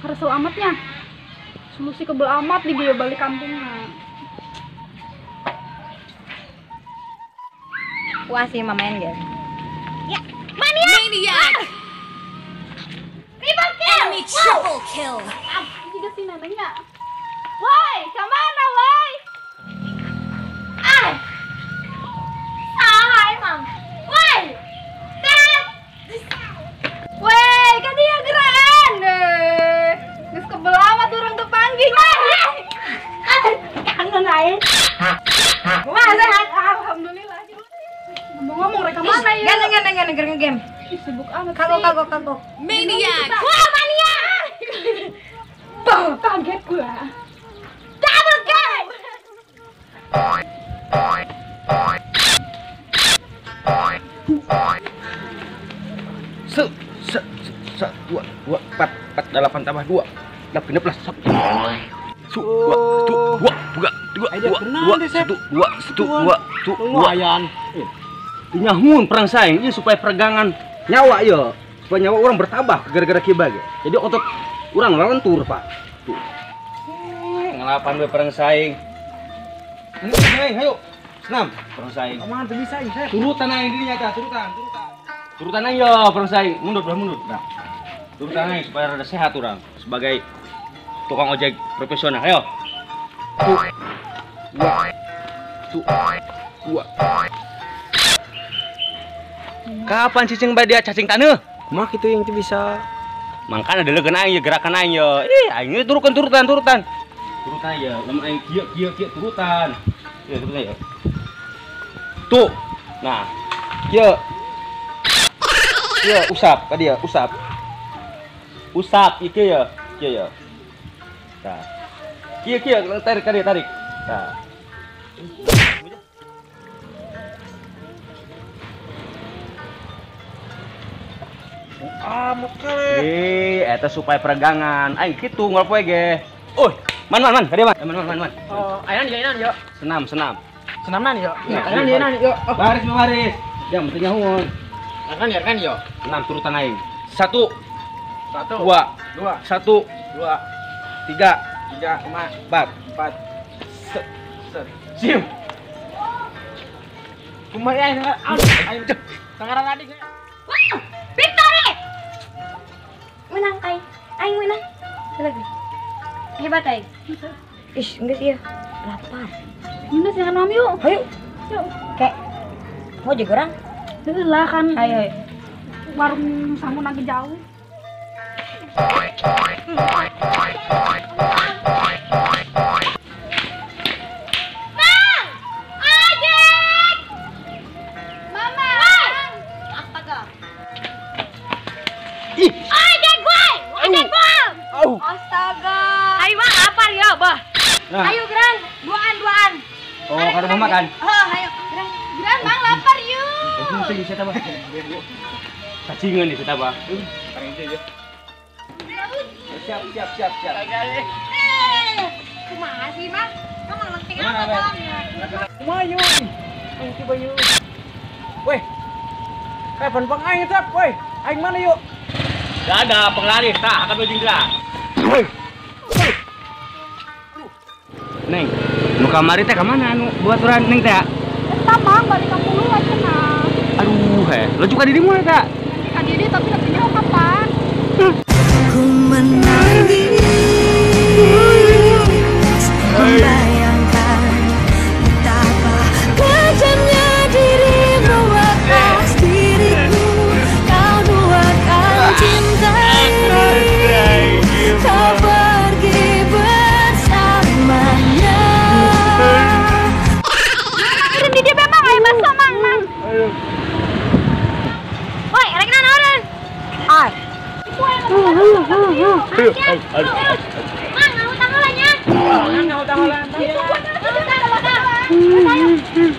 Resel amatnya, solusi kebel amat di dia balik kampungnya. Puas sih mamain guys. Ya, maniak! Triple kill! Enemy triple kill! Juga sih neneknya. Woi, kemana woi? Salah emang. Woi! Dan! Woi, kan dia gerakan deh. Gus kebel amat orang tuh panggil. Kangen aja. Masa alhamdulillah. Ngomong-ngomong mereka mana ya? Ganteng game. Sibuk amat. Kagok. Maniak! Wah, maniak! Kaget gua. Double kill! Dua, empat, delapan tambah dua, 18, satu, dua, nyahun perang saing ini supaya peregangan nyawa ya, supaya nyawa orang bertambah gara-gara kibag. Jadi otot orang lentur pak. Tuh. Ngelapan we perang saing. Ayo, senam perang saing. Aman bisa saya. Turutan aja dirinya kah, turutan aja perang saing. Mundur. Nah. Turutan aja supaya rada sehat orang sebagai tukang ojek profesional. Ayo. Dua. Kapan cicing badia cacing tanah? Mak itu yang bisa. Makanya ada leukeun aing gerakan aing ya. Aing turutan. Turutan ya. Lemah aing kieu turutan. Ya turutan ya. Tuh. Nah. Kieu. Usap ka dia, usap. Usap ieu ya. Kieu ya. Tah. Kieu tarik ka dia, tarik. Tah. Eta supaya peregangan. Aing kitu ngolpoe ge. Man. Ka dia man. Oh, ayeuna yo. Senam. Senamna yo. Nah, Ayeuna yo. Baris. Jam teu nyahun. Kan yo. 6 turutan aing. 1 1 2 2 1 2 3 3 4 set. Sim. Kumaha aing sangaran adik. Victory! Menang aing menang. Lagi. Hebat aing. Ish, enggak sih ya. Lapar. Minus jangan mami yuk. Ayo. Kek. Mau jago orang? Lah kan. Ayo. Warung samun lagi jauh. Astaga. Ayo mah lapar ya, Bah. Nah. Ayo Gran, duaan. Oh, ka rumah makan. Ayo Gran Bang lapar yuk. Penting saya tambah. Cacingan nih kita, Bang. Siap. Kumaha sih, Bang? Kamu ngerti Kemana, apa, Bang? Bang? Kumaha yo. Coba yo. Weh. Kapan Bang aing tap, weh. Aing mana yuk? Gak ada penglaris, akan ujung gerak. Woi. Neng, nu kamari teh ka mana anu buat urang Neng teh? Tamang balik kampung lu aja nah. Aduh, lo juga di mana teh? Kan dia tapi nantinya kapan? Ku menangis membayangkan betapa kejamnya dirimu atas diriku. Kau duakan cintai, kau pergi bersamanya. Kirim di dia memang ayo basah mang. Mang, nggak utang olehnya. Nggak utang olah.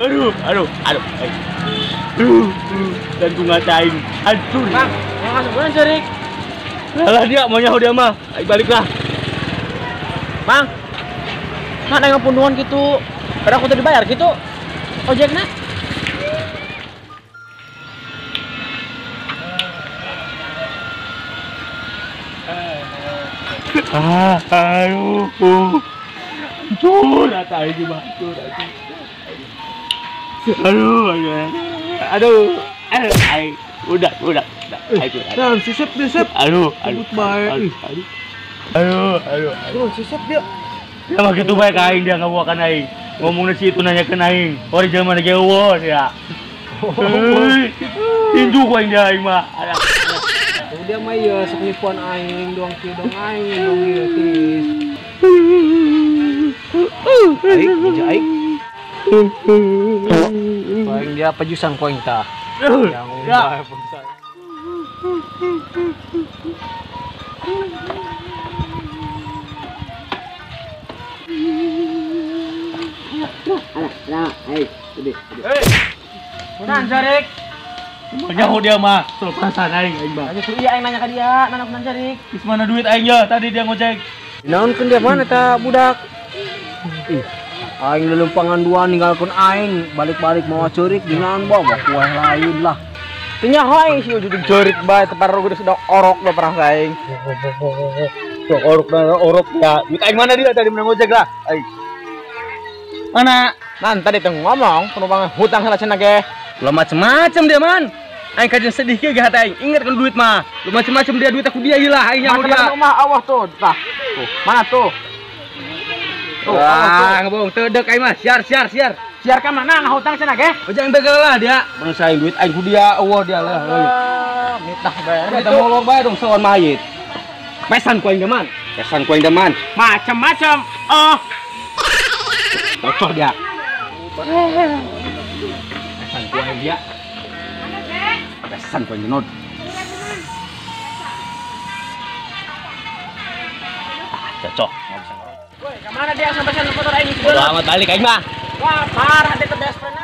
Aduh. Dan bunga caing hancur. Bang, mau masuk bulan Jarik. Alah dia mau nyaho dia mah. Ayo baliklah. Bang, mana yang punduan gitu? Karena aku tadi bayar gitu. Ojeknya? Aduh. Hancur rata ini mah. Aduh. Udah. Nah, sisip. Aduh. Baik. Aduh. Sisip dia. Dia mah gitu baik aing dia ngabuakan aing. Ngomongnya si itu nanya ke aing. Ori zaman lagi eueuh ya. Tinju ku aing dia aing mah. Dia mah ya seknipuan aing doang kieu dong aing dong ieu tis. Aing. Aing dia pejusan ku aing tah. Yang udah pejusan. Kunaon Jarik? Nyaho dia mah. Soal perasaan aing mah. Aja tuh iya aing nanya ka dia, nana kunaon Jarik? Geus mana duit aing ya? Tadi dia ngojek. Naonkeun dia mana eta budak? Aing lelempangan dua ninggalkeun aing, balik-balik mau curik dinaon bawa kue lain lah. Teu nyaho aing si ujug curik bae teu parah geus sedok orok da perang saing. Sok orok ya. Duit aing mana dia tadi menang ngojek lah. Aing. Mana? Nan tadi teh ngomong penumpang hutang salah cenah ge. Lo macem-macem dia man. Aing kajian sedih ke gak aing. Ingat kan duit mah. Lo macem-macem dia duit aku dia hilah aing nyaho dia. Rumah awas tuh, tah. Tuh, mana tuh? Tuh, Wah, ngebohong tedek aing mah. Siar. siar ka mana ngahutang cenah ge? Jangan begal lah dia. Mun saing duit aing ku dia, eueuh dia lah. Mitah bae. Kita molor bae dong sawan mayit. Pesan ku aing deman. Macam-macam. Oh. Cocok dia. Pesan ku aing dia. Pesan ku aing denod. Cocok. Woi, kemana dia sampai sana motor aing? Selamat balik aing mah. Wah, parah dia ke best friend.